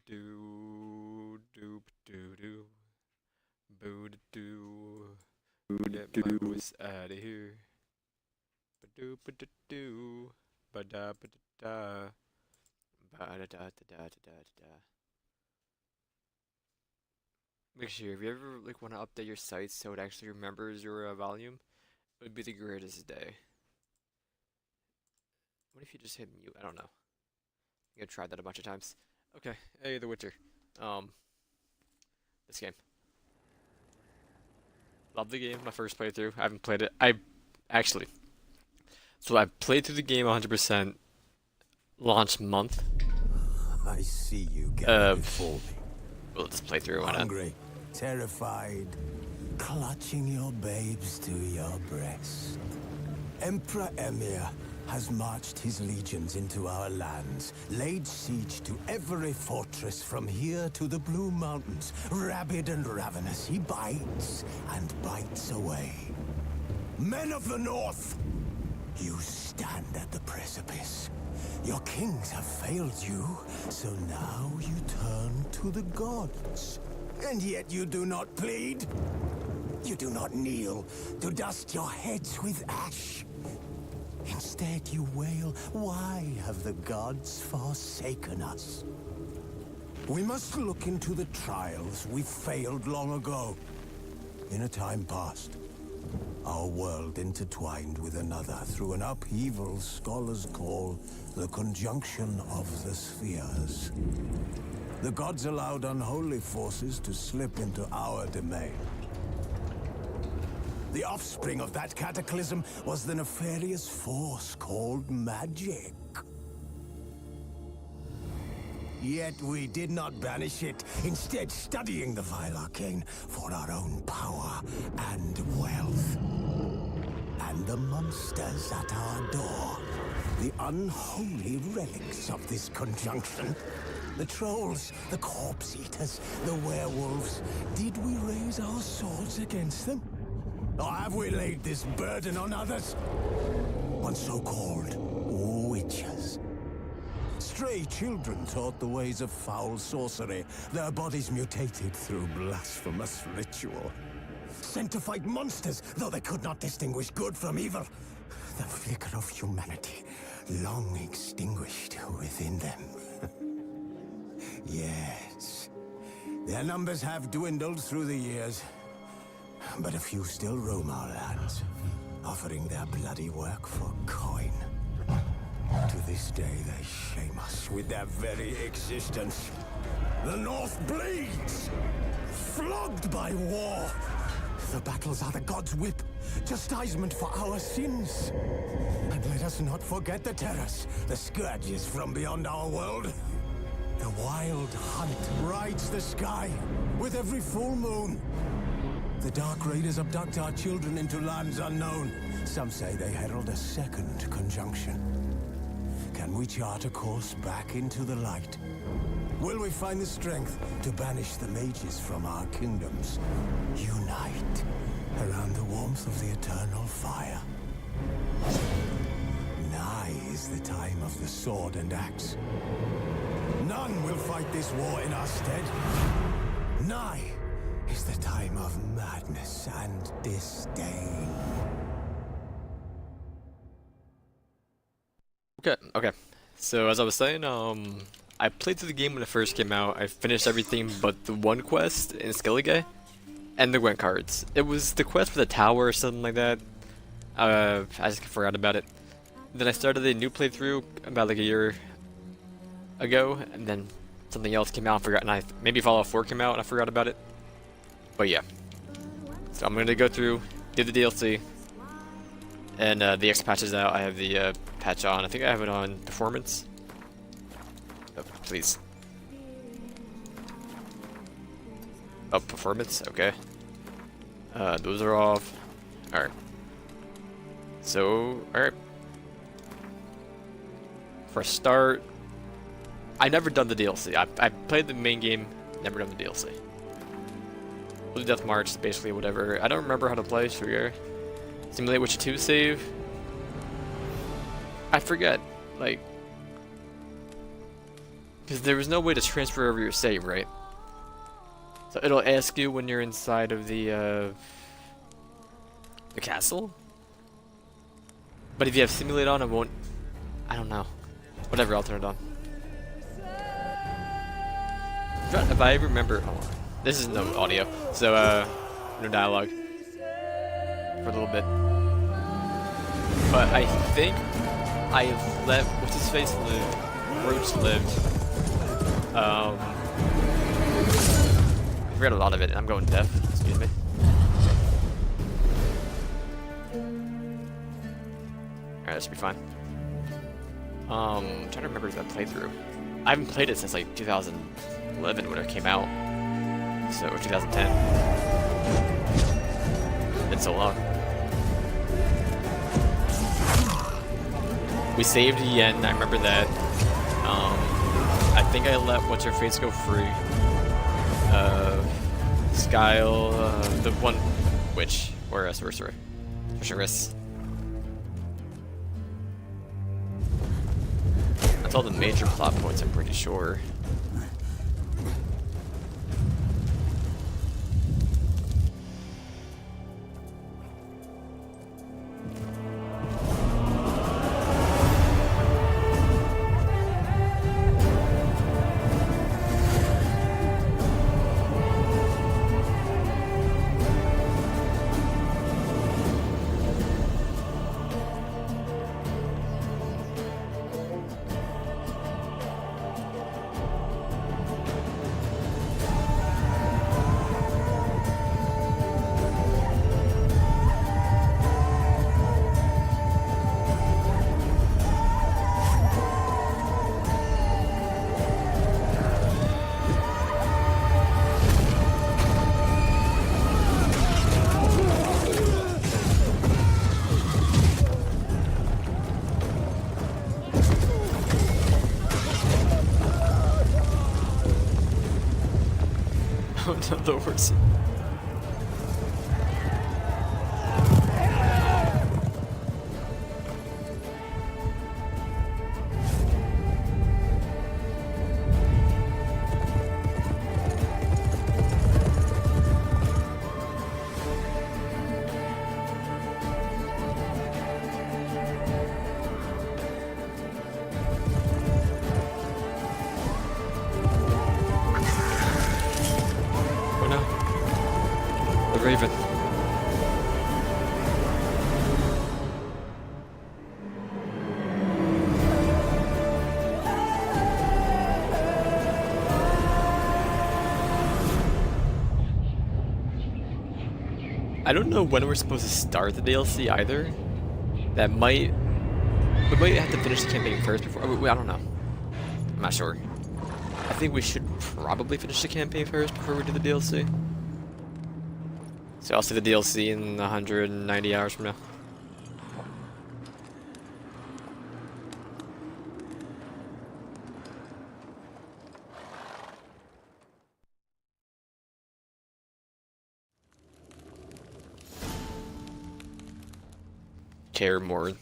Do do do do boo do get my voice out of here. Ba do ba do do ba da ba da ba da da da da da da. Make sure if you ever want to update your site so it actually remembers your volume, it would be the greatest day. What if you just hit mute? I don't know. I tried that a bunch of times. Okay, hey, The Witcher. Um, this game. Love the game. My first playthrough. I haven't played it. Actually. So I played through the game 100% launch month. I see you getting before me. Well, let's play through. Why not? Hungry, terrified, clutching your babes to your breast. Emperor Emir has marched his legions into our lands, laid siege to every fortress from here to the Blue Mountains. Rabid and ravenous, he bites and bites away. Men of the North, you stand at the precipice. Your kings have failed you, so now you turn to the gods. And yet you do not plead. You do not kneel to dust your heads with ash. Instead you wail, why have the gods forsaken us? We must look into the trials we failed long ago. In a time past, our world intertwined with another through an upheaval scholars call the conjunction of the spheres. The gods allowed unholy forces to slip into our domain. The offspring of that cataclysm was the nefarious force called magic. Yet we did not banish it, instead studying the vile arcane for our own power and wealth. And the monsters at our door, the unholy relics of this conjunction. The trolls, the corpse eaters, the werewolves. Did we raise our swords against them? Or have we laid this burden on others? On so-called witches. Stray children taught the ways of foul sorcery, their bodies mutated through blasphemous ritual. Sent to fight monsters, though they could not distinguish good from evil. The flicker of humanity, long extinguished within them. Yes, their numbers have dwindled through the years. But a few still roam our lands, offering their bloody work for coin. To this day, they shame us with their very existence. The North bleeds, flogged by war. The battles are the gods' whip, chastisement for our sins. And let us not forget the terrors, the scourges from beyond our world. The wild hunt rides the sky with every full moon. The Dark Raiders abduct our children into lands unknown. Some say they herald a second conjunction. Can we chart a course back into the light? Will we find the strength to banish the mages from our kingdoms? Unite around the warmth of the eternal fire. Nigh is the time of the sword and axe. None will fight this war in our stead. Nigh is the time of madness and disdain. Okay. So as I was saying, I played through the game when it first came out. I finished everything but the one quest in Skellige and the Gwent cards. It was the quest for the tower or something like that. I just forgot about it. Then I started a new playthrough about like a year ago, and then something else came out and I forgot, and maybe Fallout 4 came out and I forgot about it. But yeah, so I'm gonna go through, do the DLC, and the X patch is out. I have the patch on. I think I have it on performance. Oh, please. Oh, performance. Okay. Those are off. All right. So, all right. For a start, I never done the DLC. I played the main game, never done the DLC. Blue Death March, basically whatever. I don't remember how to play, so we're Simulate Witcher 2 save. I forget, like, Because there was no way to transfer over your save, right? So it'll ask you when you're inside of the castle? But if you have simulate on, it won't... I don't know. Whatever, I'll turn it on. If I remember... Hold on. This is no audio, so, no dialogue. For a little bit. But I think I let... What's his face live? Roach lived. I forgot a lot of it, and I'm going deaf. Excuse me. Alright, that should be fine. I'm trying to remember that playthrough. I haven't played it since like 2011 when it came out. So, or 2010. Been so long. We saved Yen, I remember that. I think I let What's Her Face go free. Skyle, the one witch, or a sorcerer. Sorceress. That's all the major plot points, I'm pretty sure. The horse. Raven. I don't know when we're supposed to start the DLC either. That might... We might have to finish the campaign first before... I don't know. I'm not sure. I think we should probably finish the campaign first before we do the DLC. So I'll see the DLC in 190 hours from now. Kaer Morhen.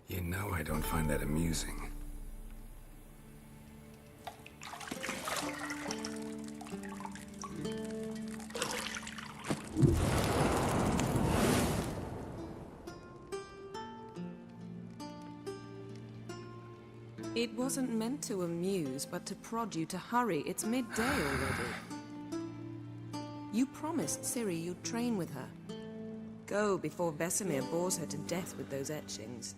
You know I don't find that amusing. It wasn't meant to amuse, but to prod you to hurry. It's midday already. You promised Ciri you'd train with her. Go before Vesemir bores her to death with those etchings.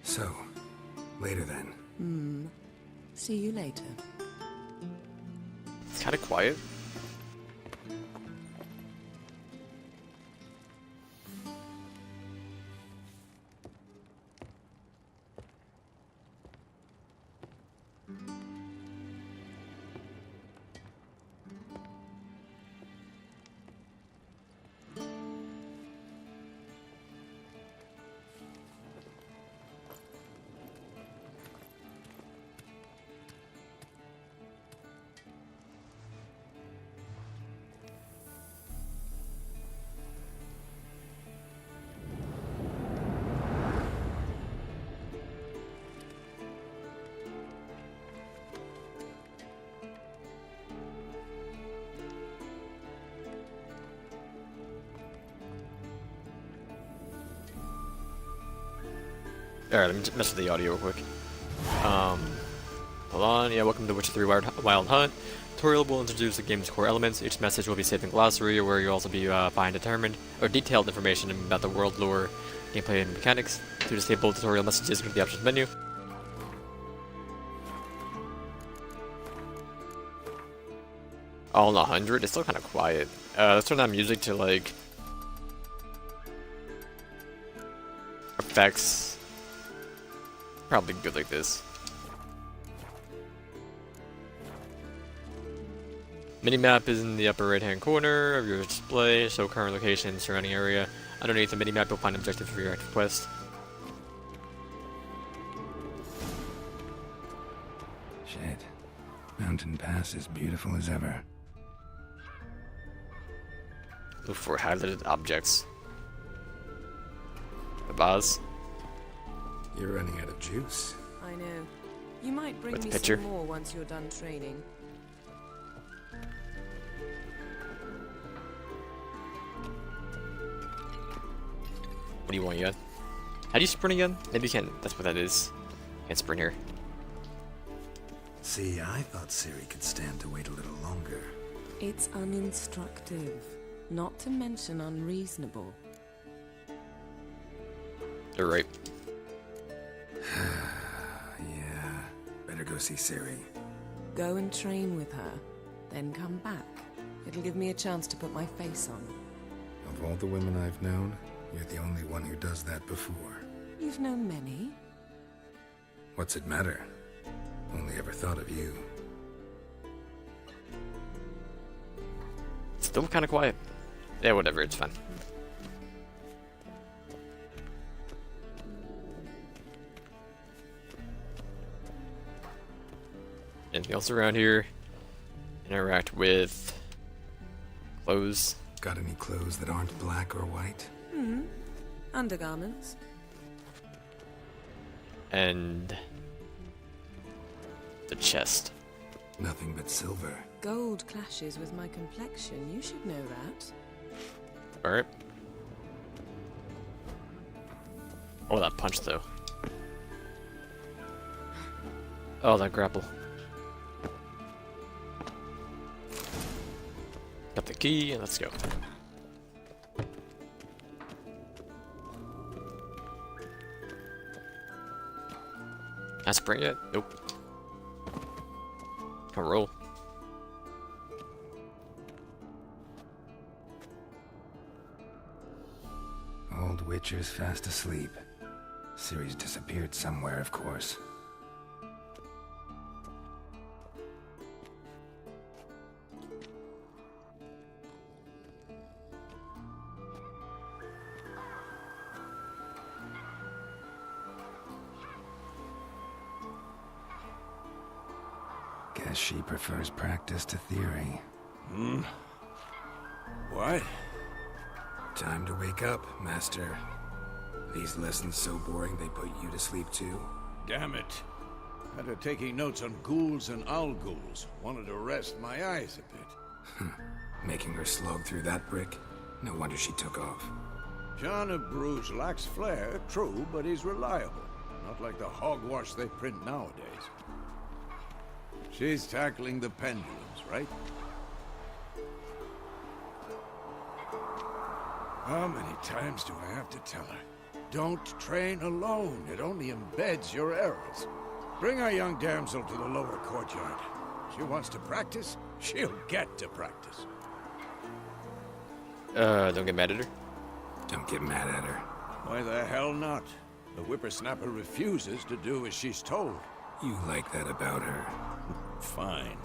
So, Later then. See you later. It's kind of quiet. Alright, let me just mess with the audio real quick. Hold on. Yeah, welcome to Witcher 3 Wild Hunt. Tutorial will introduce the game's core elements. Each message will be saved in glossary, where you'll also be finding detailed information about the world lore, gameplay, and mechanics. To disable tutorial messages, go to the options menu. All in 100? It's still kind of quiet. Let's turn that music to, like, effects. Probably good like this. Minimap is in the upper right hand corner of your display. Show current location, surrounding area. Underneath the minimap, you'll find objectives for your active quest. Shit. Mountain Pass is beautiful as ever. Look for highlighted objects. The vase. You're running out of juice. I know. You might bring With the me picture. some more once you're done training. What do you want, Yun? How do you sprint again? Maybe you can. That's what that is. Can't sprint here. See, I thought Ciri could stand to wait a little longer. It's uninstructive, not to mention unreasonable. You're right. Yeah. Better go see Ciri. Go and train with her, then come back. It'll give me a chance to put my face on. Of all the women I've known, you're the only one who does that before. You've known many. What's it matter? Only ever thought of you. Still kind of quiet. Yeah, whatever. It's fine. Anything else around here? Interact with clothes. Got any clothes that aren't black or white? Undergarments. And the chest. Nothing but silver. Gold clashes with my complexion. You should know that. Alright. Oh, that punch, though. Oh, that grapple. Got the key, and let's go. Can I sprint yet? Nope. Can I roll? Old Witcher's fast asleep. Ciri's disappeared somewhere, of course. Guess she prefers practice to theory. What? Time to wake up, Master. These lessons so boring they put you to sleep too? Damn it. After taking notes on ghouls and owl ghouls, wanted to rest my eyes a bit. Making her slog through that brick? No wonder she took off. John of Bruges lacks flair, true, but he's reliable. Not like the hogwash they print nowadays. She's tackling the pendulums, right? How many times do I have to tell her? Don't train alone. It only embeds your errors. Bring our young damsel to the lower courtyard. She wants to practice, she'll get to practice. Don't get mad at her. Don't get mad at her. Why the hell not? The whippersnapper refuses to do as she's told. You like that about her. Fine.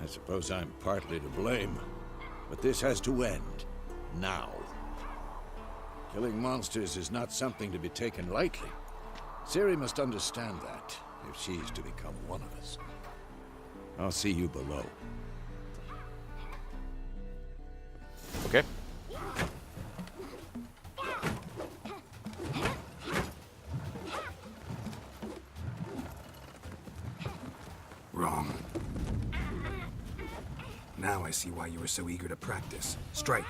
I suppose I'm partly to blame. But this has to end. Now. Killing monsters is not something to be taken lightly. Ciri must understand that, if she's to become one of us. I'll see you below. Okay. Wrong. Now I see why you were so eager to practice. Strike.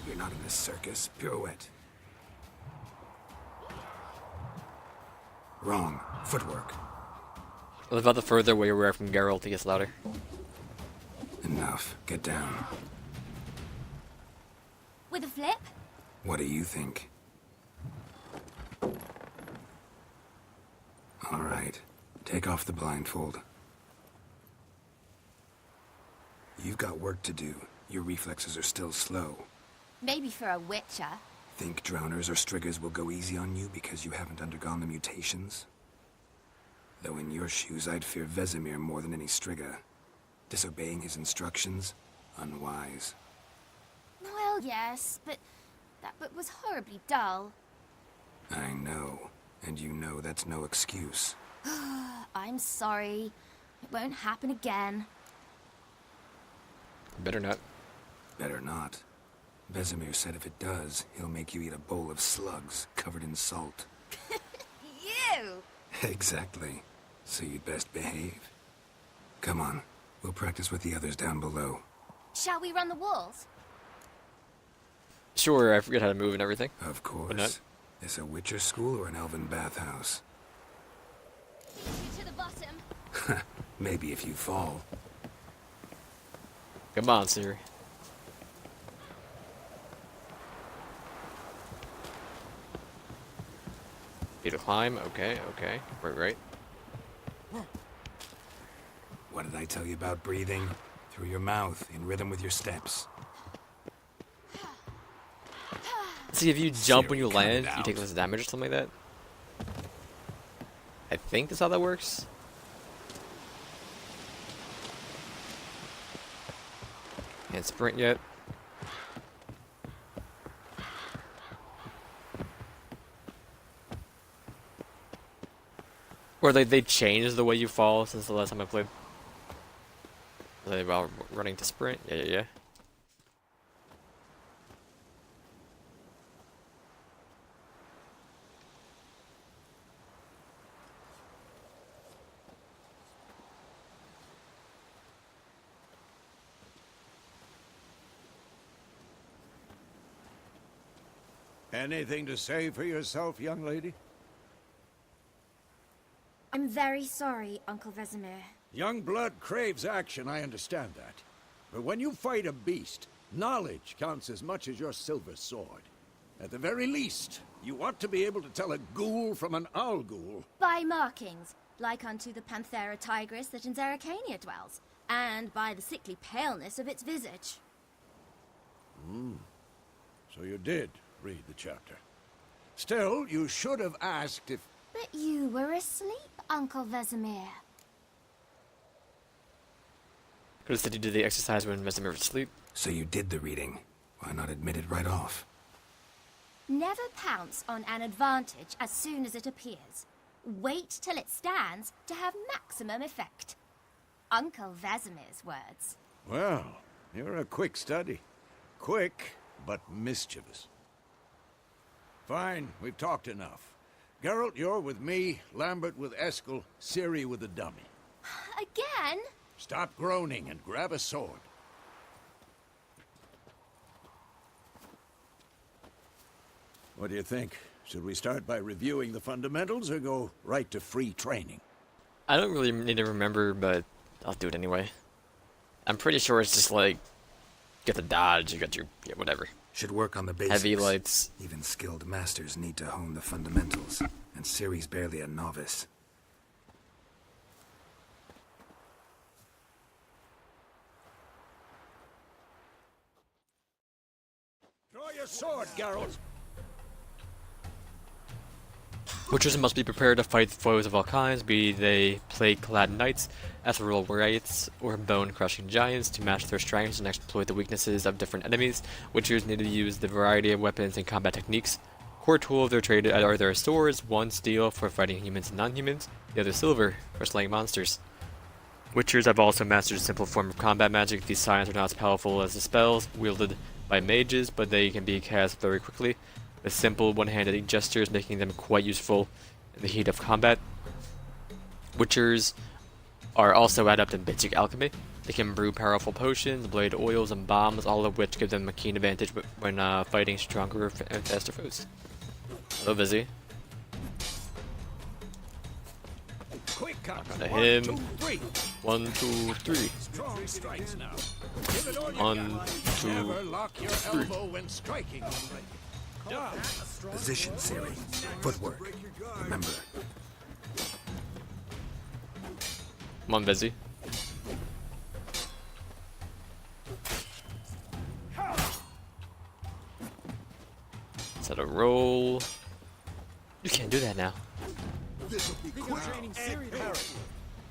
You're not in this circus. Pirouette. Wrong. Footwork. I love how the further away we are from Geralt, it gets louder. Enough. Get down. With a flip? What do you think? All right. Take off the blindfold. You've got work to do. Your reflexes are still slow. Maybe for a witcher. Think drowners or striggers will go easy on you because you haven't undergone the mutations? Though in your shoes, I'd fear Vesemir more than any strigger. Disobeying his instructions? Unwise. Well, yes, but that book was horribly dull. I know. And you know that's no excuse. I'm sorry. It won't happen again. Better not. Better not. Vesemir said if it does, he'll make you eat a bowl of slugs covered in salt. You! Exactly. So you'd best behave. Come on. We'll practice with the others down below. Shall we run the walls? Sure, I forget how to move and everything. Of not? course. Is a Witcher school or an elven bathhouse? To the bottom. Maybe if you fall. Come on, Ciri. Need to climb. Okay, okay. Right. What did I tell you about breathing? Through your mouth, in rhythm with your steps. See, if you jump when Ciri, you cut it land, you out. take less damage or something like that. I think that's how that works. Can't sprint yet. Or they changed the way you fall since the last time I played. Are they all running to sprint? Yeah. Anything to say for yourself, young lady? I'm very sorry, Uncle Vesemir. Young blood craves action, I understand that. But when you fight a beast, knowledge counts as much as your silver sword. At the very least, you ought to be able to tell a ghoul from an owl ghoul. By markings, like unto the Panthera tigris that in Zerrikania dwells, and by the sickly paleness of its visage. So you did read the chapter. Still, you should have asked if... But you were asleep, Uncle Vesemir. Could have said you did the exercise when Vesemir was asleep. So you did the reading. Why not admit it right off? Never pounce on an advantage as soon as it appears. Wait till it stands to have maximum effect. Uncle Vesemir's words. Well, you're a quick study. Quick, but mischievous. Fine, we've talked enough. Geralt, you're with me, Lambert with Eskel, Ciri with the dummy. Again? Stop groaning and grab a sword. What do you think? Should we start by reviewing the fundamentals or go right to free training? I don't really need to remember, but I'll do it anyway. I'm pretty sure it's just like, get the dodge, you got your, yeah, whatever. Should work on the basics. Heavy lights. Even skilled masters need to hone the fundamentals, and Ciri's barely a novice. Draw your sword, Geralt! Witchers must be prepared to fight foes of all kinds, be they plague-clad knights, ethereal wraiths, or bone-crushing giants. To match their strengths and exploit the weaknesses of different enemies, Witchers need to use the variety of weapons and combat techniques. Core tool of their trade are their swords, one steel for fighting humans and non-humans, the other silver for slaying monsters. Witchers have also mastered a simple form of combat magic. These signs are not as powerful as the spells wielded by mages, but they can be cast very quickly, with simple one-handed gestures making them quite useful in the heat of combat. Witchers are also adept in basic alchemy. They can brew powerful potions, blade oils, and bombs, all of which give them a keen advantage when fighting stronger and faster foes. Hello, Vizzy. Quick, Got to him. 1, 2, 3. Strong strikes now. Give it all you 1, got. 2. Never lock your elbow when striking. Position, Ciri. Footwork. Remember, Come on, Vizzy. Set a roll. You can't do that now.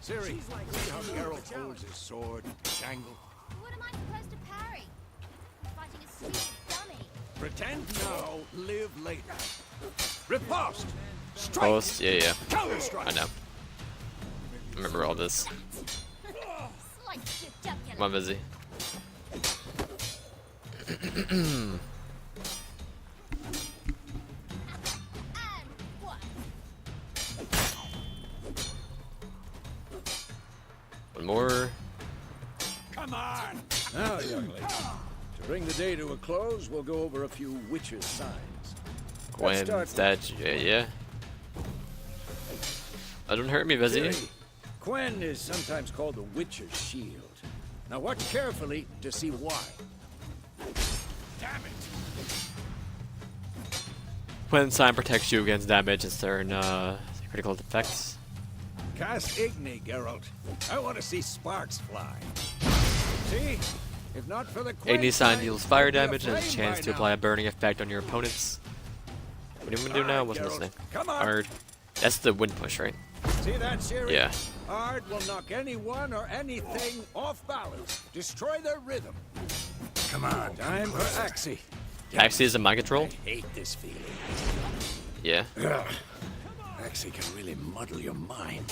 Ciri, see how Geralt holds his sword, jangle. What am I supposed to parry? I'm fighting a stupid dummy. Pretend now, live later. Riposte! Strike! Post, yeah. Counter strike! I know. I remember all this. Slice your jugular. Come on, Vizzy. And what? One more. Come on! Now, young lady, to bring the day to a close, we'll go over a few witches' signs. Gwen, start- statue, yeah. That don't hurt me, Vizzy. Ciri, Gwen is sometimes called the Witcher's Shield. Now watch carefully to see why. Damn it! Gwen sign protects you against damage and certain critical effects. Cast Igni, Geralt. I want to see sparks fly. See? If not for the Gwen Igni sign sign, deals fire you'd be damage and has a aflame chance by to now. apply a burning effect on your opponents. What do you want to do now? Wasn't Geralt, listening. come on. Hard. That's the wind push, right? See that, Ciri? Yeah. Ard will knock anyone or anything off balance. Destroy their rhythm. come on. Time for Axie. Axie is a mind control? I hate this feeling. Yeah. Ugh. Axie can really muddle your mind.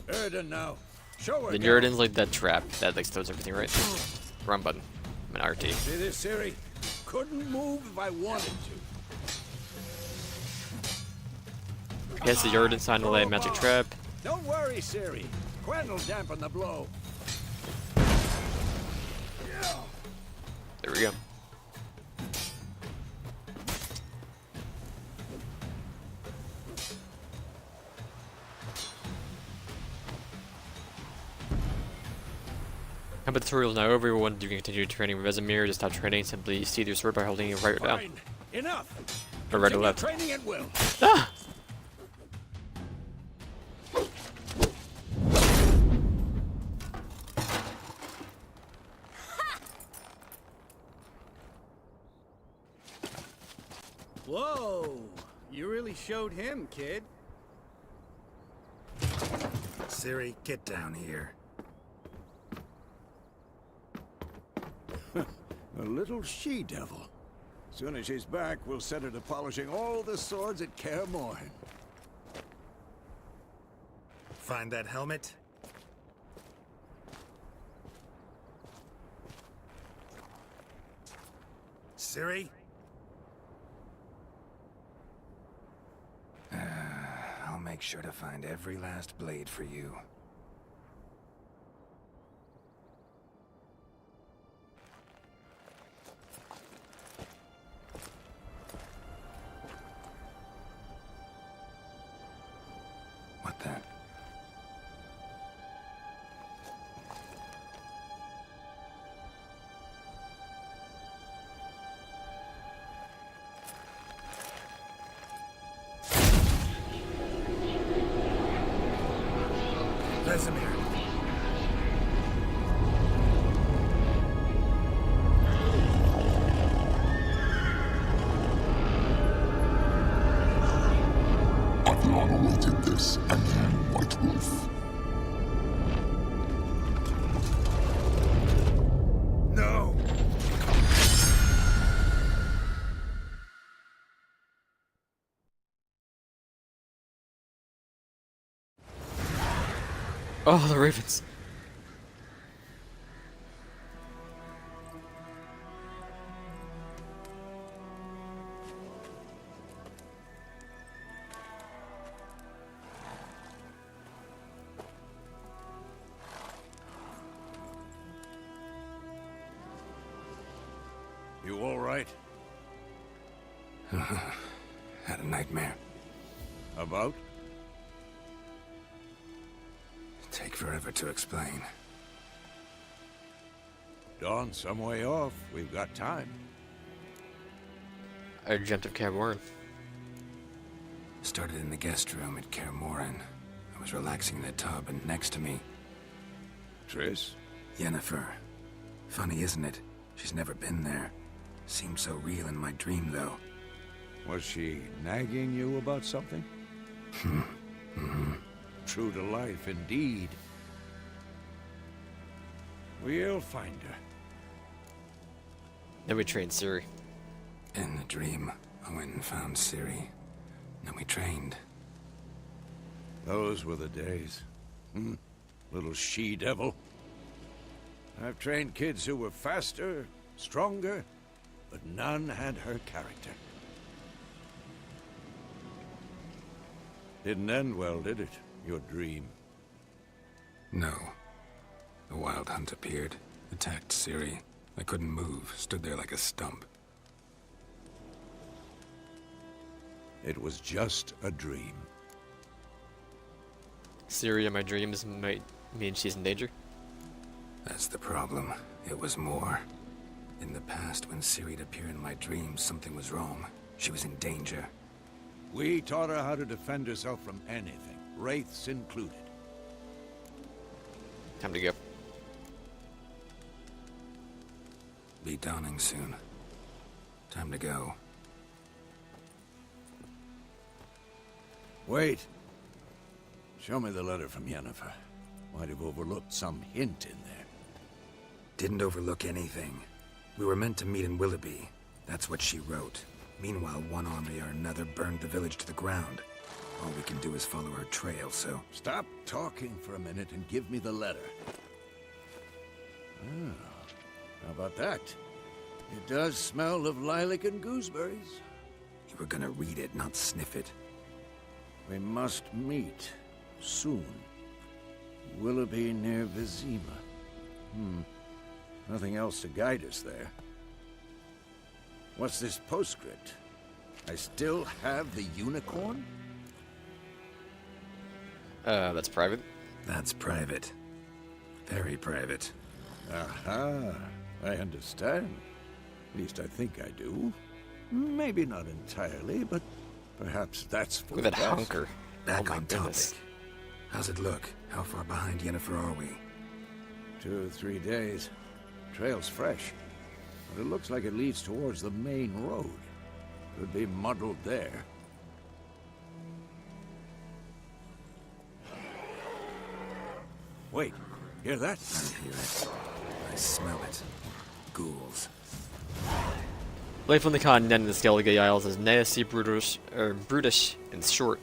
Erden now. Show her. The Geralt. Nurden's like that trap that like throws everything right. Run button. I'm an RT. See this, Ciri? Couldn't move if I wanted to. Guess the Nurden sign to lay a magic trap. Don't worry, Ciri. Gwen will dampen the blow. There we go. Combat tutorial is now over. Everyone, you can continue training with Vesemir. To stop training, simply steal your sword by holding it right or down. Fine. Enough. Or right or Continue left. Training at will. Ah! Whoa! You really showed him, kid. Ciri, get down here. A little she-devil. Soon as she's back, we'll set her to polishing all the swords at Kaer Morhen. Find that helmet? Ciri? I'll make sure to find every last blade for you. Vesemir. I've long awaited this, and you, White Wolf. No! Oh, the ravens. You all right? Had a nightmare. About? Take forever to explain. Dawn's some way off. We've got time. I dreamt of Kaer Morhen. Started in the guest room at Kaer Morhen. I was relaxing in the tub, and next to me, Triss? Yennefer. Funny, isn't it? She's never been there. Seemed so real in my dream, though. Was she nagging you about something? True to life, indeed. We'll find her. Then we trained Ciri. In the dream, I went and found Ciri. Then we trained. Those were the days. Little she-devil. I've trained kids who were faster, stronger, but none had her character. Didn't end well, did it? Your dream. No. The Wild Hunt appeared, attacked Ciri. I couldn't move, stood there like a stump. It was just a dream. Ciri in my dreams might mean she's in danger. That's the problem. It was more. In the past, when Ciri'd appear in my dreams, something was wrong. She was in danger. We taught her how to defend herself from anything, wraiths included. Time to go. Be dawning soon. Time to go. Wait. Show me the letter from Yennefer. Might have overlooked some hint in there. Didn't overlook anything. We were meant to meet in Willoughby. That's what she wrote. Meanwhile, one army or another burned the village to the ground. All we can do is follow her trail, so... Stop talking for a minute and give me the letter. How about that? It does smell of lilac and gooseberries. You were gonna read it, not sniff it. We must meet. Soon. Willoughby near Vizima. Nothing else to guide us there. What's this postscript? I still have the unicorn? That's private. That's private. Very private. Aha, I understand. At least I think I do. Maybe not entirely, but perhaps that's for Look the at that best. hunker. Back Oh my on goodness. topic. How's it look? How far behind Yennefer are we? 2 or 3 days. Trail's fresh, but it looks like it leads towards the main road. Could be muddled there. Wait, hear that? I hear it. I smell it. Ghouls. Life on the continent in the Skellige Isles is nasty, brutish, and short,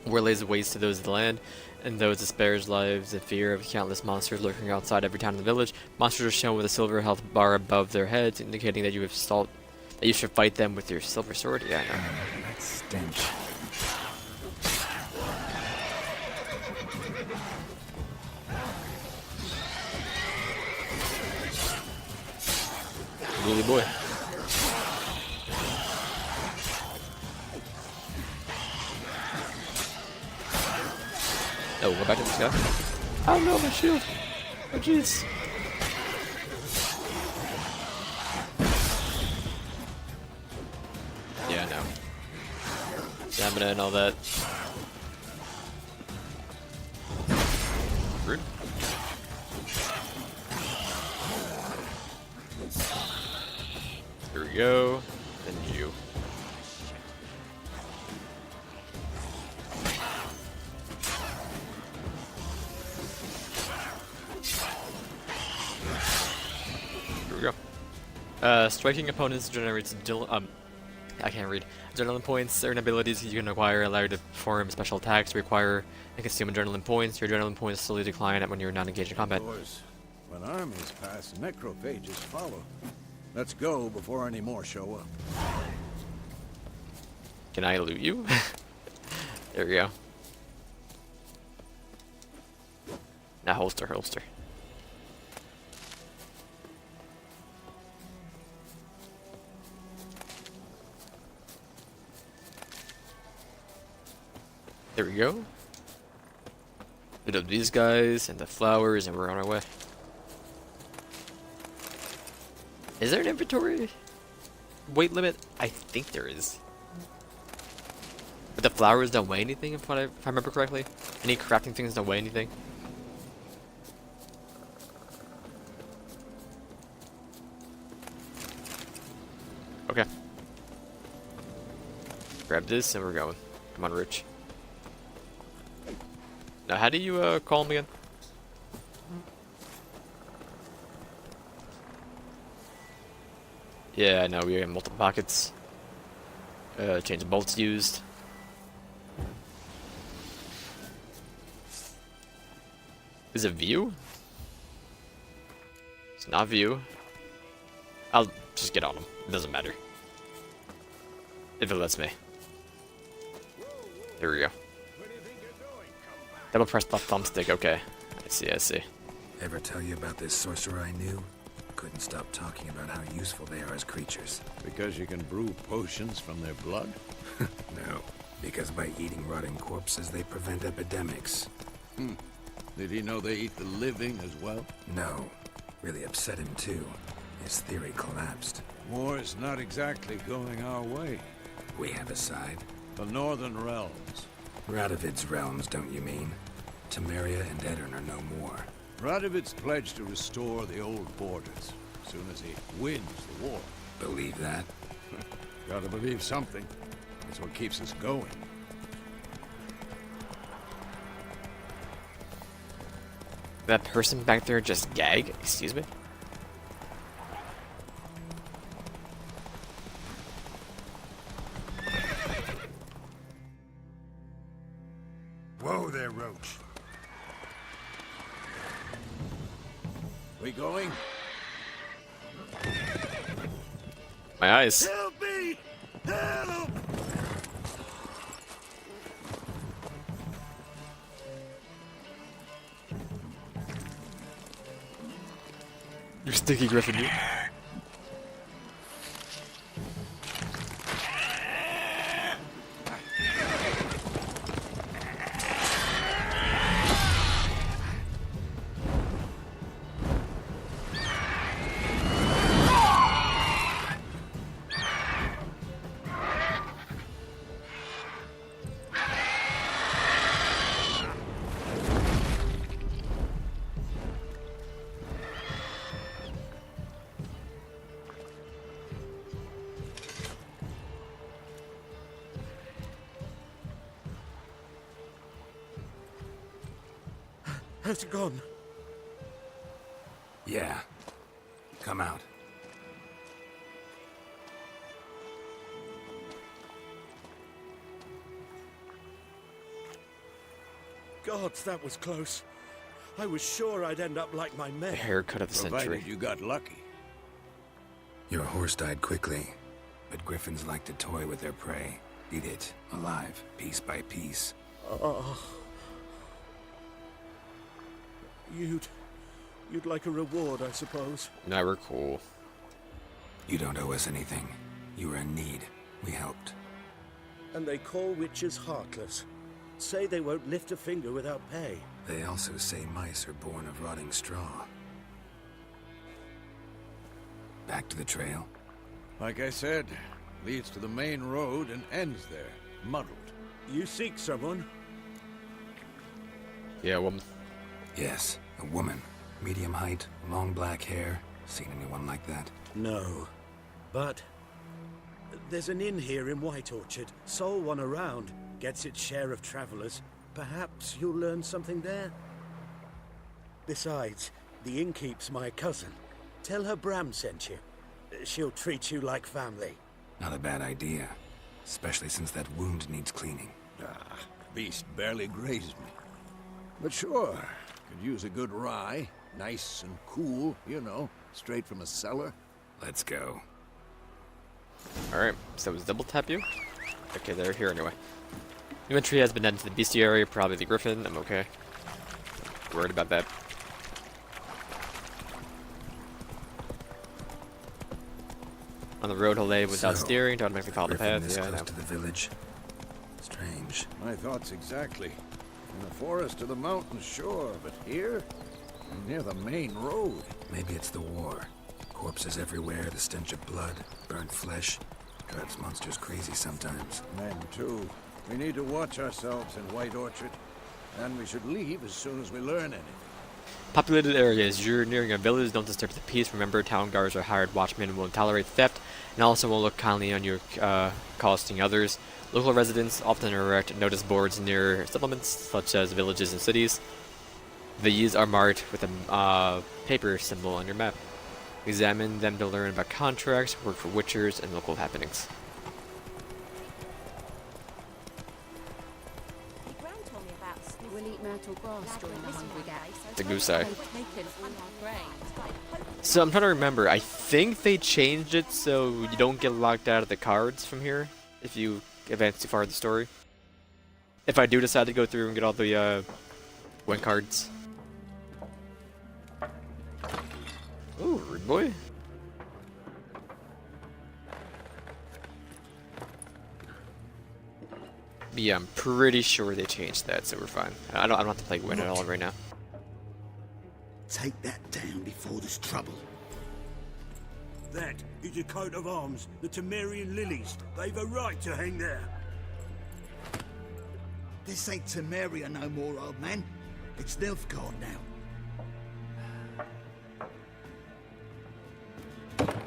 where lays waste to those of the land, and those that spares lives in fear of countless monsters lurking outside every town in the village. Monsters are shown with a silver health bar above their heads, indicating that you should fight them with your silver sword. Yeah, I know. That stench. Lily boy. Oh, we're back to this guy. Oh no, my shield. Oh jeez. Yeah, I know. Stamina and all that. Rude. we go. Then you. Here we go. Striking opponents generates I can't read. Adrenaline points. Certain abilities you can acquire allow you to perform special attacks, require and consume adrenaline points. Your adrenaline points slowly decline when you're not engaged in combat. Of course, when armies pass, necrophages follow. Let's go before any more show up. Can I loot you? There we go. Now holster. There we go. Hit up these guys and the flowers, and we're on our way. Is there an inventory weight limit? I think there is. But the flowers don't weigh anything, if I remember correctly. Any crafting things don't weigh anything. Okay. Grab this and we're going. Come on, Rich. Now, how do you call him again? Yeah, no, we have multiple pockets. Change of bolts used. Is it view? It's not view. I'll just get on him. It doesn't matter. If it lets me. There we go. Double press left thumbstick, okay. I see. Ever tell you about this sorcerer I knew? Couldn't stop talking about how useful they are as creatures. Because you can brew potions from their blood? No, because by eating rotting corpses, they prevent epidemics. Did he know they eat the living as well? No, really upset him too. His theory collapsed. War's not exactly going our way. We have a side. The Northern Realms. Radovid's realms, don't you mean? Temeria and Edirn are no more. Radovid's pledged to restore the old borders as soon as he wins the war. Believe that? Gotta believe something. That's what keeps us going. That person back there just gag? Excuse me? Whoa there, Roach. We going? My eyes. Help me! Help! You sticky griffin, you. Has it gone? Yeah. Come out. Gods, that was close. I was sure I'd end up like my The men. haircut of the century. Provided you got lucky. Your horse died quickly, but griffins like to toy with their prey. Eat it, alive, piece by piece. You'd like a reward, I suppose. Now we're cool. You don't owe us anything. You were in need. We helped. And they call witches heartless. Say they won't lift a finger without pay. They also say mice are born of rotting straw. Back to the trail? Like I said, leads to the main road and ends there, muddled. You seek someone? Yeah, woman. Yes, a woman. Medium height, long black hair. Seen anyone like that? No. But There's an inn here in White Orchard. Sole one around. Gets its share of travelers. Perhaps you'll learn something there? Besides, the innkeep's my cousin. Tell her Bram sent you. She'll treat you like family. Not a bad idea. Especially since that wound needs cleaning. Ah, beast barely grazed me. But sure, could use a good rye. Nice and cool, you know, straight from a cellar. Let's go. Alright, so it's double tap you? Okay, they're here anyway. New entry has been added to the bestiary, probably the griffin. I'm okay. Worried about that. On the road, Hole without So, steering to automatically follow the Griffin path. this Yeah, I close know. to the village. Strange. My thoughts exactly. In the forest or the mountains, sure, but here? Near the main road. Maybe it's the war. Corpses everywhere, the stench of blood, burnt flesh. Drives monsters crazy sometimes. Men, too. We need to watch ourselves in White Orchard. And we should leave as soon as we learn anything. Populated areas. You're nearing a village. Don't disturb the peace. Remember, town guards are hired watchmen and won't tolerate theft, and also won't look kindly on you costing others. Local residents often erect notice boards near settlements, such as villages and cities. These are marked with a paper symbol on your map. Examine them to learn about contracts, work for witchers, and local happenings. We'll eat myrtle grass during the hungry gap. The goose eye. They've taken all our grain. So I'm trying to remember. I think they changed it so you don't get locked out of the cards from here if you advance too far in the story. If I do decide to go through and get all the win cards. Ooh, rude boy. But yeah, I'm pretty sure they changed that, so we're fine. I don't have to play win at all right now. Take that down before there's trouble. That is a coat of arms, the Temerian lilies. They've a right to hang there. This ain't Temeria no more, old man. It's Nilfgaard now.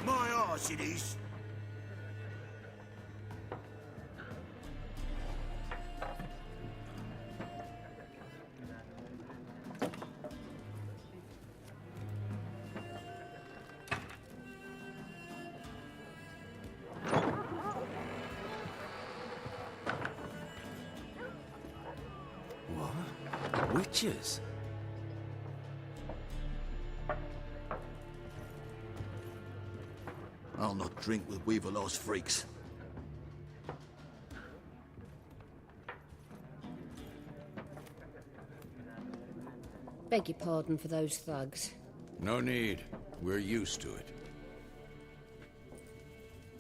My arse it is. What? Witches? I'll not drink with Weaverlost freaks. Beg your pardon for those thugs. No need. We're used to it.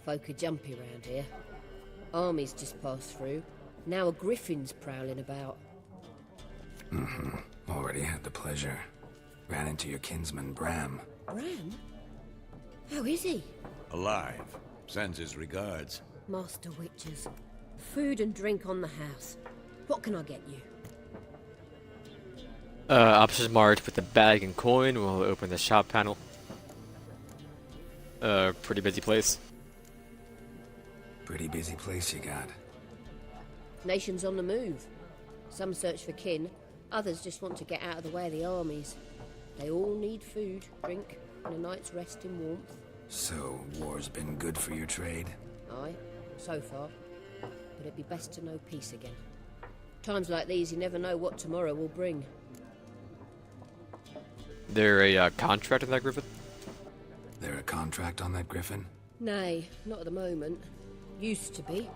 Folk are jumpy round here. Armies just passed through. Now a griffin's prowling about. Already had the pleasure. Ran into your kinsman, Bram. Bram? How is he? Alive. Sends his regards. Master Witches. Food and drink on the house. What can I get you? Options marked with the bag and coin. We'll open the shop panel. Pretty busy place. Pretty busy place you got. Nations on the move. Some search for kin, others just want to get out of the way of the armies. They all need food, drink, and a night's rest in warmth. So, war's been good for your trade? Aye, so far. But it'd be best to know peace again. Times like these, you never know what tomorrow will bring. There a contract on that griffin? There a contract on that griffin? Nay, not at the moment. Used to be.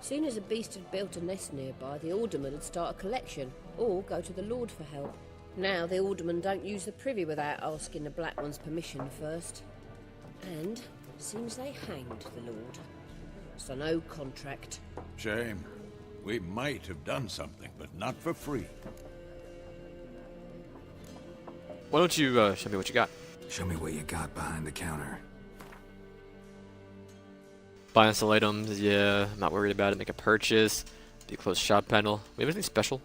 Soon as a beast had built a nest nearby, the alderman would start a collection, or go to the Lord for help. Now the aldermen don't use the privy without asking the Black One's permission first. And seems they hanged the Lord. So no contract. Shame. We might have done something, but not for free. Why don't you show me what you got? Show me what you got behind the counter. Buy and sell items, yeah, I'm not worried about it. Make a purchase. The closed shop panel. We have anything special?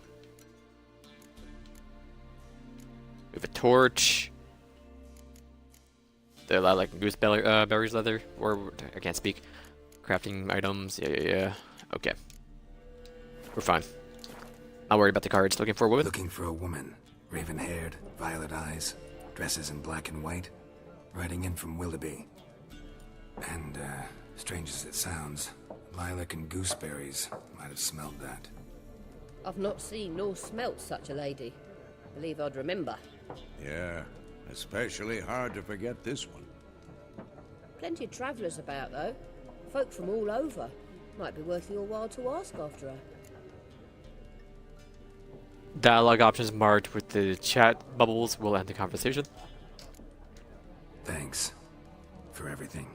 We have a torch. They're like goose berries leather, or I can't speak. Crafting items. Yeah. Okay. We're fine. Not worried about the cards. Looking for a woman? Looking for a woman. Raven-haired, violet eyes, dresses in black and white. Riding in from Willoughby. And, strange as it sounds, lilac and gooseberries might have smelled that. I've not seen nor smelt such a lady. Believe I'd remember. Yeah, especially hard to forget this one. Plenty of travellers about, though. Folk from all over. Might be worth your while to ask after her. Dialogue options marked with the chat bubbles will end the conversation. Thanks for everything.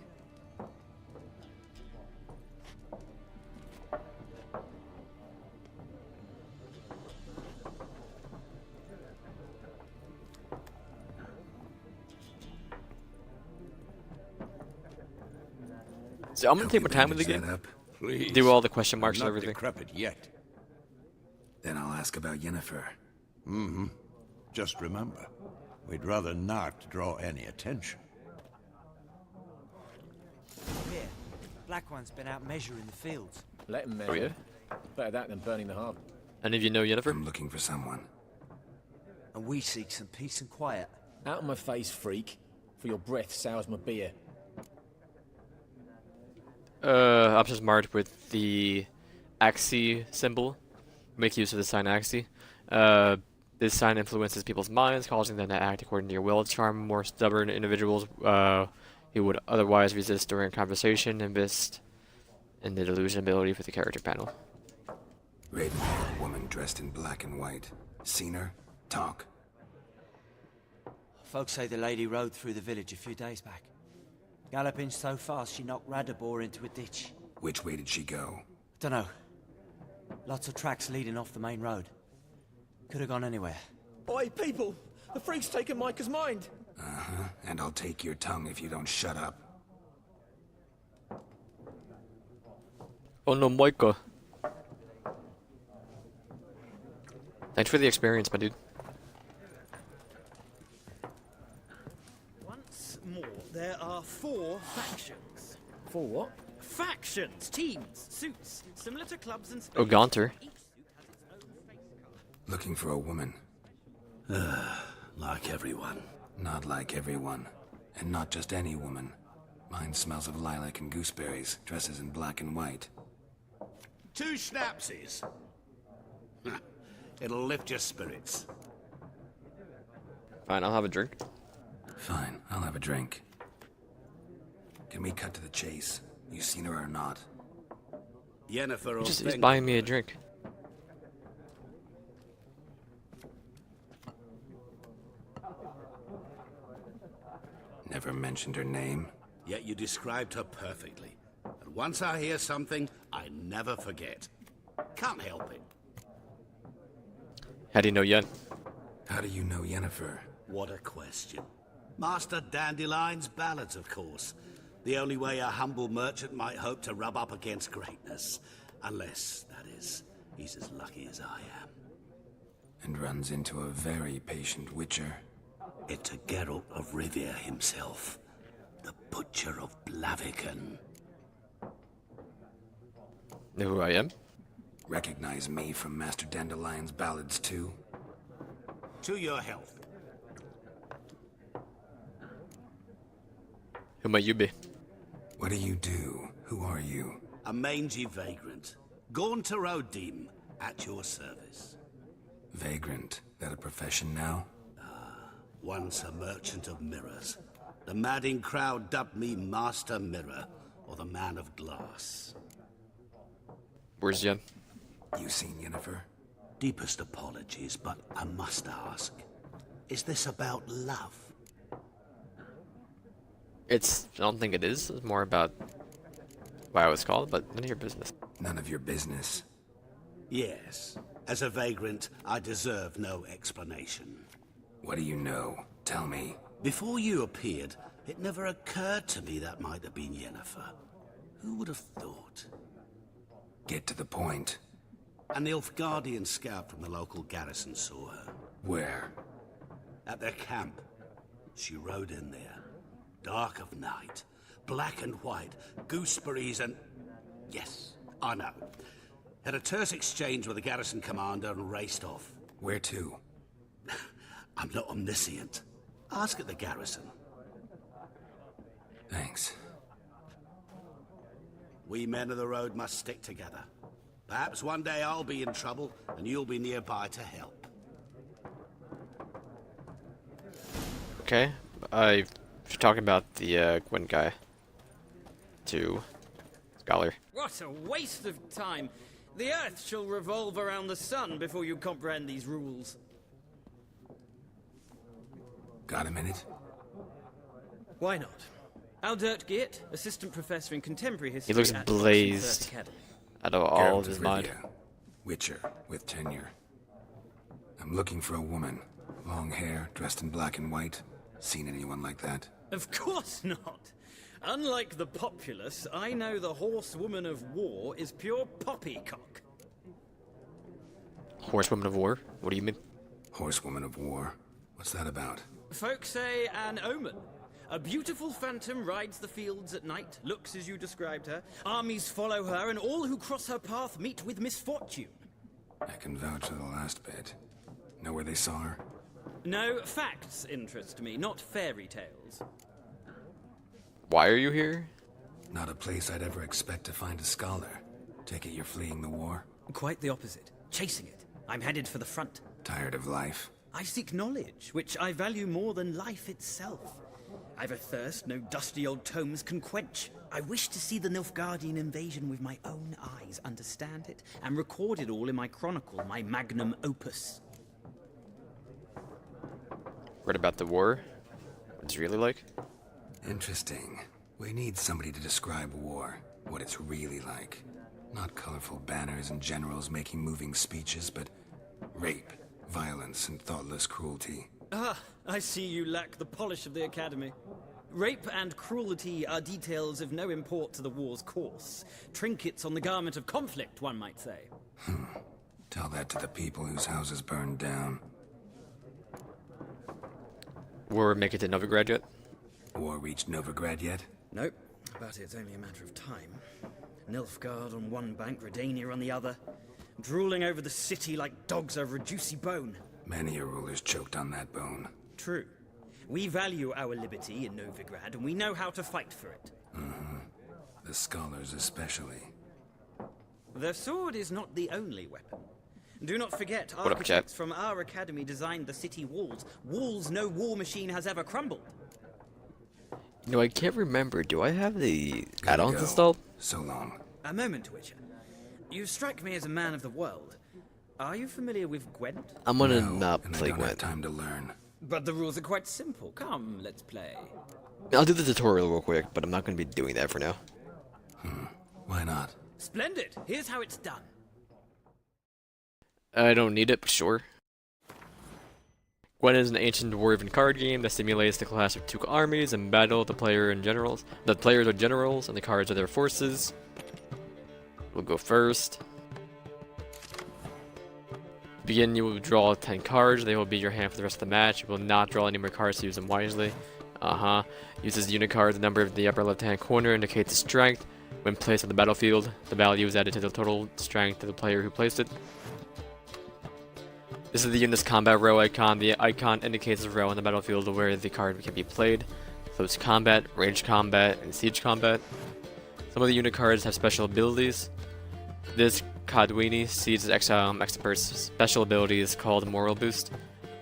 So I'm gonna take my time with the Bandage game. that up? Please. Do all the question marks I'm and not everything. decrepit yet. Then I'll ask about Yennefer. Just remember, we'd rather not draw any attention. Here, Black One's been out measuring the fields. Let him measure. Oh yeah? Better that than burning the harbour. Any of you know Yennefer? I'm looking for someone. And we seek some peace and quiet. Out of my face, freak. For your breath sours my beer. Options marked with the Axii symbol. Make use of the sign Axii. This sign influences people's minds, causing them to act according to your will. Charm more stubborn individuals who would otherwise resist during conversation. Invest in the delusion ability for the character panel. Raven-haired woman dressed in black and white. Seen her? Talk. Folks say the lady rode through the village a few days back. Galloping so fast she knocked Radabor into a ditch. Which way did she go? Dunno. Lots of tracks leading off the main road. Could have gone anywhere. Oi, people! The freak's taken Micah's mind! Uh-huh. And I'll take your tongue if you don't shut up. Oh no, Micah. Thanks for the experience, my dude. Once more, there are 4 factions. For what? Factions, teams, suits, similar to clubs and Oh, Gaunter. Each suit has its own face color. Looking for a woman. Like everyone. Not like everyone. And not just any woman. Mine smells of lilac and gooseberries, dresses in black and white. 2 schnapsies. It'll lift your spirits. Fine, I'll have a drink. Fine, I'll have a drink. Can we cut to the chase? You seen her or not? Yennefer or He's buying me a drink. Never mentioned her name. Yet you described her perfectly. And once I hear something, I never forget. Can't help it. How do you know Yen? How do you know Yennefer? What a question. Master Dandelion's ballads, of course. The only way a humble merchant might hope to rub up against greatness. Unless, that is, he's as lucky as I am. And runs into a very patient witcher. It's a Geralt of Rivia himself. The Butcher of Blaviken. Know who I am? Recognize me from Master Dandelion's ballads too? To your health. Who might you be? What do you do? Who are you? A mangy vagrant. Gaunter O'Dim, at your service. Vagrant. That a profession now? Once a merchant of mirrors. The madding crowd dubbed me Master Mirror, or the Man of Glass. Where's Yen? You seen Yennefer? Deepest apologies, but I must ask. Is this about love? I don't think it is. It's more about why I was called, but none of your business. None of your business. Yes. As a vagrant, I deserve no explanation. What do you know? Tell me. Before you appeared, it never occurred to me that might have been Yennefer. Who would have thought? Get to the point. An Nilfgaardian scout from the local garrison saw her. Where? At their camp. She rode in there. Dark of night. Black and white, gooseberries and... Yes, I know. Had a terse exchange with the garrison commander and raced off. Where to? I'm not omniscient. Ask at the garrison. Thanks. We men of the road must stick together. Perhaps one day I'll be in trouble, and you'll be nearby to help. Okay, you're talking about the Gwen guy. To Scholar. What a waste of time! The Earth shall revolve around the sun before you comprehend these rules. Got a minute? Why not? Aldert Geert, assistant professor in contemporary history. He looks at blazed Academy. out of all Geralt of his of mind. Rivia, Witcher with tenure. I'm looking for a woman. Long hair, dressed in black and white. Seen anyone like that? Of course not. Unlike the populace, I know the horsewoman of war is pure poppycock. Horsewoman of War? What do you mean? Horsewoman of War? What's that about? Folks say an omen. A beautiful phantom rides the fields at night, looks as you described her. Armies follow her, and all who cross her path meet with misfortune. I can vouch for the last bit. Know where they saw her? No, facts interest me, not fairy tales. Why are you here? Not a place I'd ever expect to find a scholar. Take it you're fleeing the war? Quite the opposite. Chasing it. I'm headed for the front. Tired of life? I seek knowledge, which I value more than life itself. I've a thirst no dusty old tomes can quench. I wish to see the Nilfgaardian invasion with my own eyes, understand it, and record it all in my chronicle, my magnum opus. Read about the war? What's it really like? Interesting. We need somebody to describe war, what it's really like. Not colorful banners and generals making moving speeches, but rape, violence, and thoughtless cruelty. Ah, I see you lack the polish of the Academy. Rape and cruelty are details of no import to the war's course. Trinkets on the garment of conflict, one might say. Tell that to the people whose houses burned down. War make it to Novigrad yet? War reached Novigrad yet? Nope, but it's only a matter of time. Nilfgaard on one bank, Redania on the other, drooling over the city like dogs over a juicy bone. Many a ruler's choked on that bone. True. We value our liberty in Novigrad, and we know how to fight for it. The scholars especially. The sword is not the only weapon. Do not forget, What up, architects from our academy designed the city walls. Walls no war machine has ever crumbled. You know, I can't remember. Do I have the Gotta add-ons go. installed? So long. A moment, Witcher. You strike me as a man of the world. Are you familiar with Gwent? I'm gonna No, not and play I don't have Gwent. time to learn. But the rules are quite simple. Come, let's play. I'll do the tutorial real quick, but I'm not gonna be doing that for now. Why not? Splendid. Here's how it's done. I don't need it, but sure. Gwent is an ancient dwarven card game that simulates the clash of two armies in battle. The players are generals, and the cards are their forces. We'll go first. Begin, you will draw 10 cards. They will be your hand for the rest of the match. You will not draw any more cards to use them wisely. Uses unit cards. The number of the upper left-hand corner indicates the strength. When placed on the battlefield, the value is added to the total strength of the player who placed it. This is the unit's combat row icon. The icon indicates the row on the battlefield where the card can be played. Close combat, ranged combat, and siege combat. Some of the unit cards have special abilities. This Cadwini Siege Expert's special ability is called Moral Boost,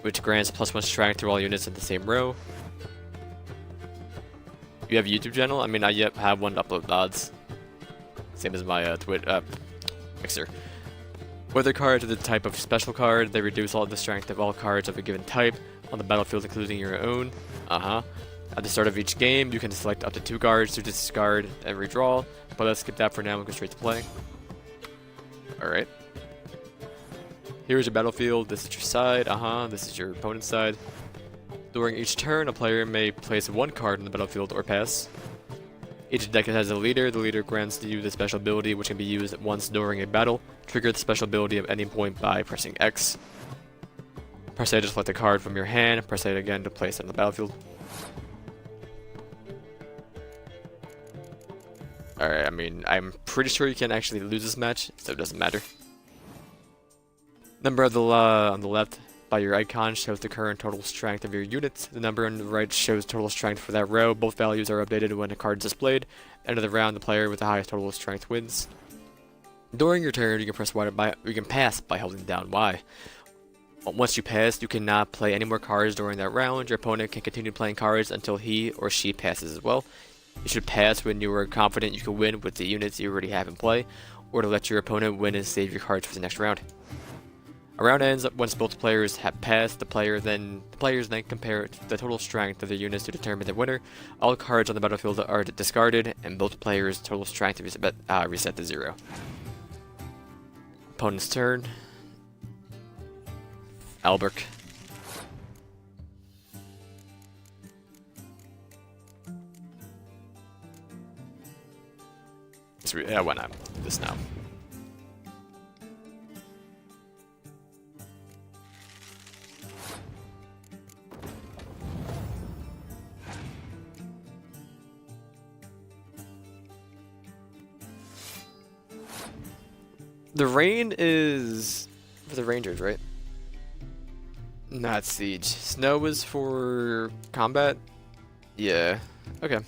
which grants +1 strength to all units in the same row. You have a YouTube channel? I mean, I yet have one to upload VODs. Same as my Mixer. Whether cards are the type of special card, they reduce all the strength of all cards of a given type on the battlefield, including your own. At the start of each game, you can select up to 2 cards to discard and redraw, but let's skip that for now and go straight to play. Alright. Here's your battlefield, this is your side, this is your opponent's side. During each turn, a player may place 1 card on the battlefield or pass. Each deck has a leader. The leader grants you the special ability, which can be used once during a battle. Trigger the special ability at any point by pressing X. Press A to select a card from your hand. Press A again to place it on the battlefield. Alright, I mean, I'm pretty sure you can actually lose this match, so it doesn't matter. Number of the on the left by your icon shows the current total strength of your units. The number on the right shows total strength for that row. Both values are updated when a card is displayed. End of the round, the player with the highest total strength wins. During your turn, you can pass by holding down Y. Once you pass, you cannot play any more cards during that round. Your opponent can continue playing cards until he or she passes as well. You should pass when you are confident you can win with the units you already have in play, or to let your opponent win and save your cards for the next round. A round ends once both players have passed. The players then compare the total strength of the units to determine the winner. All cards on the battlefield are discarded, and both players' total strength reset to 0. Opponent's turn. Albrecht. Why not? This now. The rain is for the Rangers, right? Not siege. Snow is for combat? Yeah. Okay. I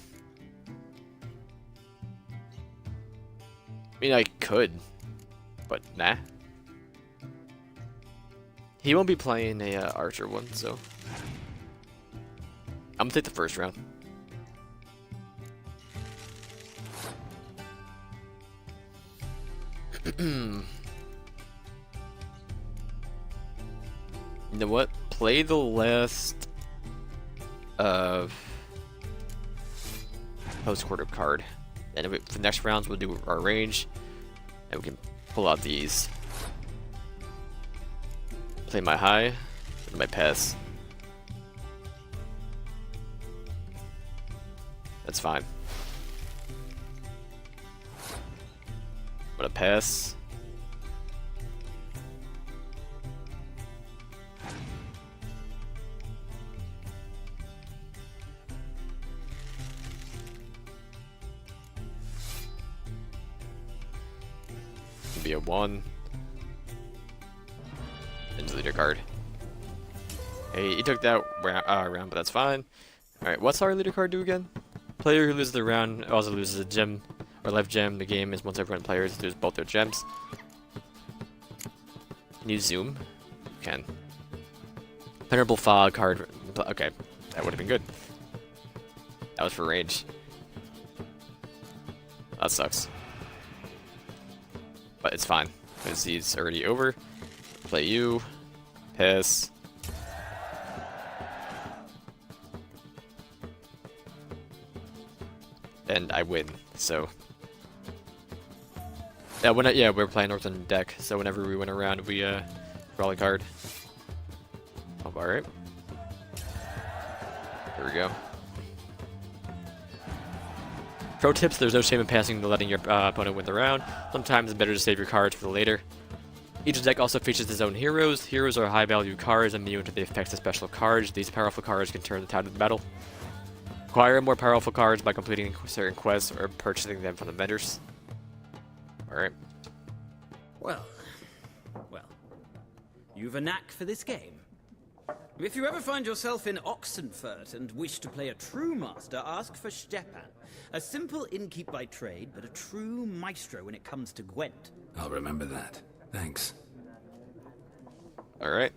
mean, I could, but nah. He won't be playing a archer one, so I'm gonna take the first round. You know what? Play the last post-quarter card. And for the next rounds, we'll do our range. And we can pull out these. Play my high, and my pass. That's fine. I'm gonna pass. Be a 1. Into leader card. Hey, he took that round, but that's fine. Alright, what's our leader card do again? Player who loses the round also loses a gem or life gem. The game is once everyone players lose both their gems. Can you zoom? You can. Venerable Fog card. Okay, that would have been good. That was for range. That sucks. But it's fine, because he's already over. Play you. Pass. And I win, so... Yeah, we're playing Northern deck, so whenever we win a round, we draw a card. Oh, alright. Here we go. Pro tips, there's no shame in passing to letting your opponent win the round. Sometimes it's better to save your cards for later. Each deck also features its own heroes. Heroes are high value cards immune to the effects of special cards. These powerful cards can turn the tide of the battle. Acquire more powerful cards by completing certain quests or purchasing them from the vendors. Alright. Well, you've a knack for this game. If you ever find yourself in Oxenfurt and wish to play a true master, ask for Stepan. A simple innkeep by trade, but a true maestro when it comes to Gwent. I'll remember that. Thanks. Alright.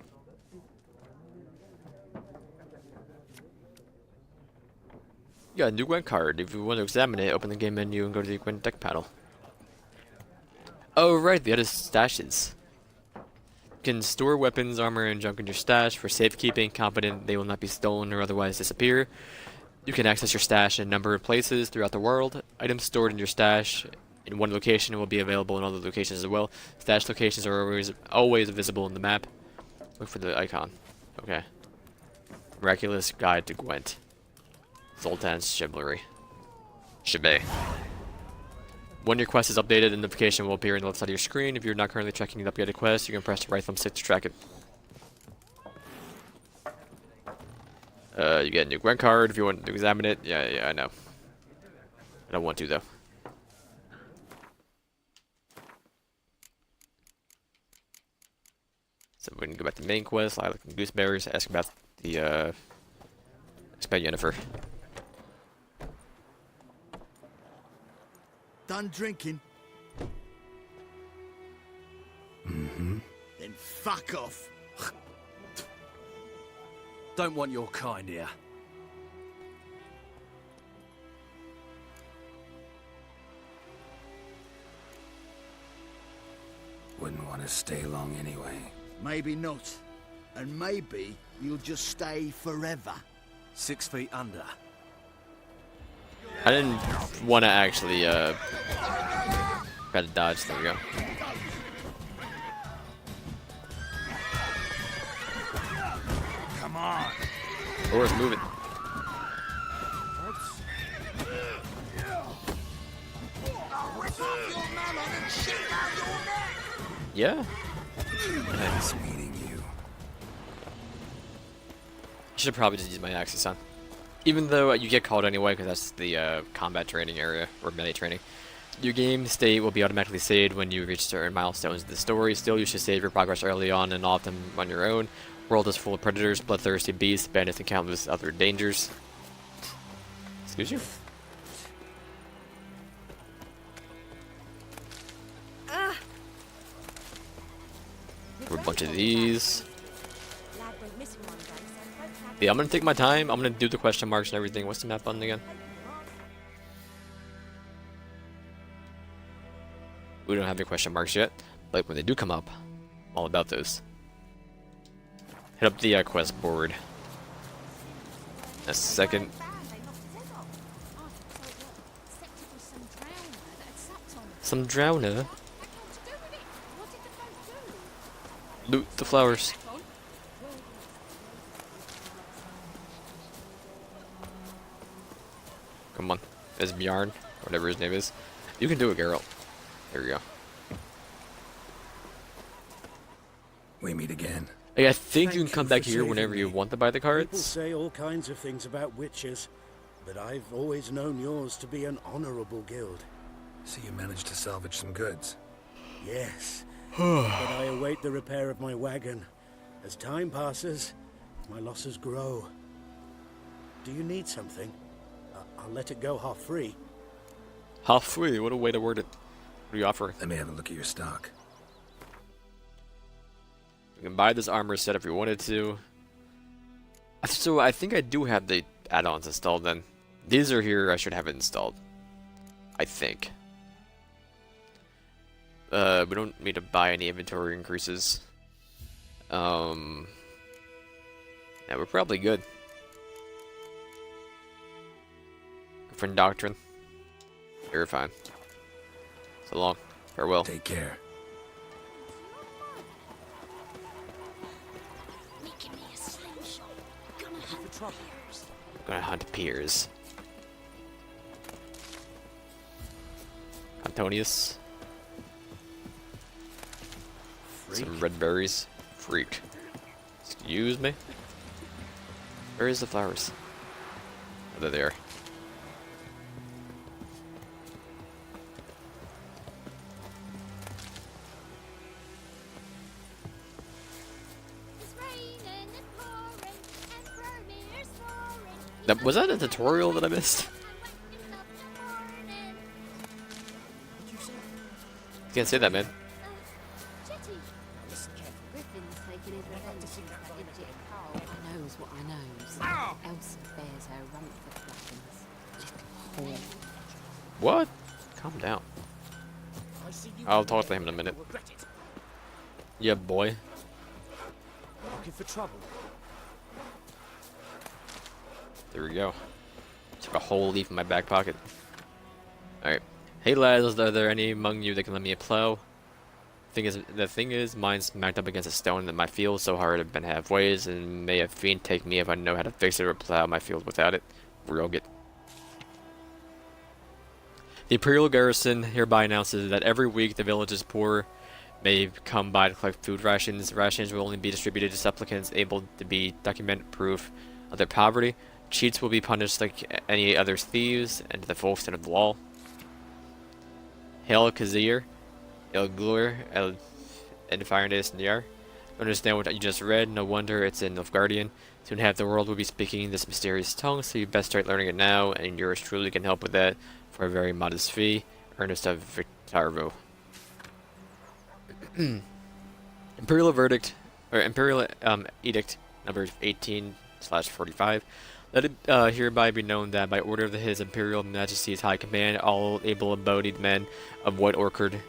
You got a new Gwent card. If you want to examine it, open the game menu and go to the Gwent deck panel. Oh right, the other stashes. You can store weapons, armor, and junk in your stash for safekeeping, confident they will not be stolen or otherwise disappear. You can access your stash in a number of places throughout the world. Items stored in your stash in one location will be available in other locations as well. Stash locations are always visible in the map. Look for the icon. Okay. Miraculous Guide to Gwent. Zoltan's Chivalry. Shibay. When your quest is updated, a notification will appear on the left side of your screen. If you're not currently tracking the updated quest, you can press the right thumbstick to track it. You get a new Gwent card if you want to examine it. Yeah, I know. I don't want to, though. So we can go back to main quest, Lilac and Gooseberries, ask about the, ask about Yennefer. Done drinking? Mm-hmm. Then fuck off. Don't want your kind here. Wouldn't want to stay long anyway. Maybe not. And maybe you'll just stay forever. 6 feet under. I didn't want to actually, try to dodge. There we go. Come on. Or it's moving. Yeah. Nice meeting you. I should probably just use my Axis on. Even though you get called anyway, because that's the combat training area, or melee training. Your game state will be automatically saved when you reach certain milestones in the story. Still, you should save your progress early on and often on your own. World is full of predators, bloodthirsty beasts, bandits, and countless other dangers. Excuse you? For a bunch of these. Yeah, I'm gonna take my time. I'm gonna do the question marks and everything. What's the map button again? We don't have the question marks yet, but when they do come up, I'm all about those. Hit up the quest board. A second. Some drowner. Loot the flowers. Come on. There's Bjarn, whatever his name is. You can do it, Geralt. There we go. We meet again. Hey, I think Thank you can come you back for here whenever saving you me. want to buy the People cards. say all kinds of things about witches, but I've always known yours to be an honorable guild. So you managed to salvage some goods. Yes, but I await the repair of my wagon. As time passes, my losses grow. Do you need something? I'll let it go half free. Half free, what a way to word it. What are you offering? Let me have a look at your stock. You can buy this armor set if you wanted to. So I think I do have the add-ons installed then. These are here, I should have it installed. I think. We don't need to buy any inventory increases. Yeah, we're probably good. Different doctrine. You're fine. So long. Farewell. Take care. Gonna hunt Piers. Antonius. Some red berries. Freak. Excuse me? Where is the flowers? Oh, there they are. Was that a tutorial that I missed? You can't say that, man. knows what I knows. Elsa bears her rump for dragons. What? Calm down. I'll talk to him in a minute. Yeah, boy. Looking for trouble. There we go. Took a whole leaf in my back pocket. Alright. Hey lads, are there any among you that can lend me a plow? The thing is, mine's smacked up against a stone in my field so hard I've been halfways, and may a fiend take me if I know how to fix it or plow my field without it. Real good. The Imperial Garrison hereby announces that every week the village's poor may come by to collect food rations. Rations will only be distributed to supplicants able to be documented proof of their poverty. Cheats will be punished like any other thieves, and to the full extent of the law. Hail Khazir, El Glur, El Enfirendes Nyar. understand what you just read. No wonder it's in Nilfgaardian. Soon half the world will be speaking this mysterious tongue, so you best start learning it now, and yours truly can help with that for a very modest fee. Ernest of Victarvo. Imperial Verdict, or Imperial Edict number 18/45. Let it hereby be known that by order of His Imperial Majesty's High Command, all able-bodied men of White Orchard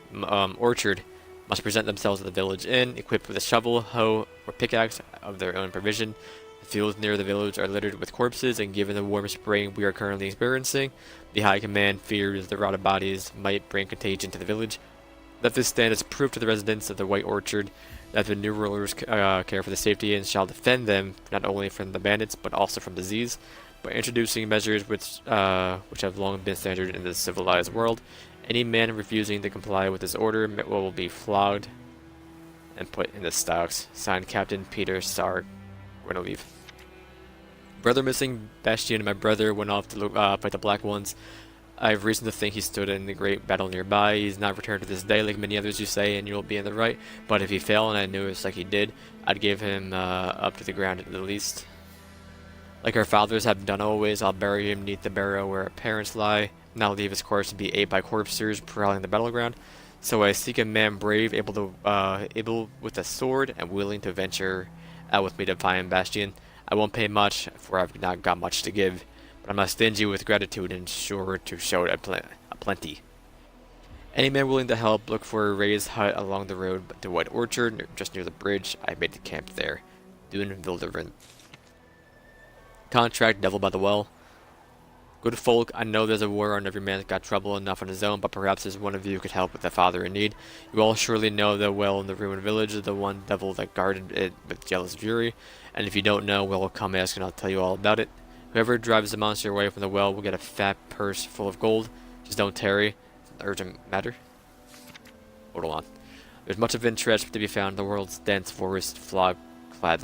must present themselves at the village inn, equipped with a shovel, hoe, or pickaxe of their own provision. The fields near the village are littered with corpses, and given the warm spring we are currently experiencing, the High Command fears the rotted bodies might bring contagion to the village. Let this stand as proof to the residents of the White Orchard that the new rulers care for the safety and shall defend them not only from the bandits but also from disease, by introducing measures which have long been standard in the civilized world. Any man refusing to comply with this order will be flogged and put in the stocks. Signed, Captain Peter Star Guinevere. Brother missing. Bastion and my brother went off to fight the Black Ones. I have reason to think he stood in the great battle nearby. He's not returned to this day, like many others you say, and you'll be in the right. But if he fell, and I knew it's like he did, I'd give him up to the ground at the least. Like our fathers have done always, I'll bury him neath the barrow where our parents lie, not leave his corpse to be ate by corpsers prowling the battleground. So I seek a man brave, able with a sword, and willing to venture out with me to find Bastion. I won't pay much, for I've not got much to give, but I'm not stingy with gratitude and sure to show it a plenty. Any man willing to help, look for a raised hut along the road to White Orchard, just near the bridge. I made the camp there. Dune Vildervin. Contract, Devil by the Well. Good folk, I know there's a war and every man's got trouble enough on his own, but perhaps there's one of you who could help with a father in need. You all surely know the well in the ruined village, the one devil that guarded it with jealous fury, and if you don't know, well, come ask and I'll tell you all about it. Whoever drives the monster away from the well will get a fat purse full of gold. Just don't tarry. It's an urgent matter. Hold on. There's much of interest to be found in the world's dense forest, fog-clad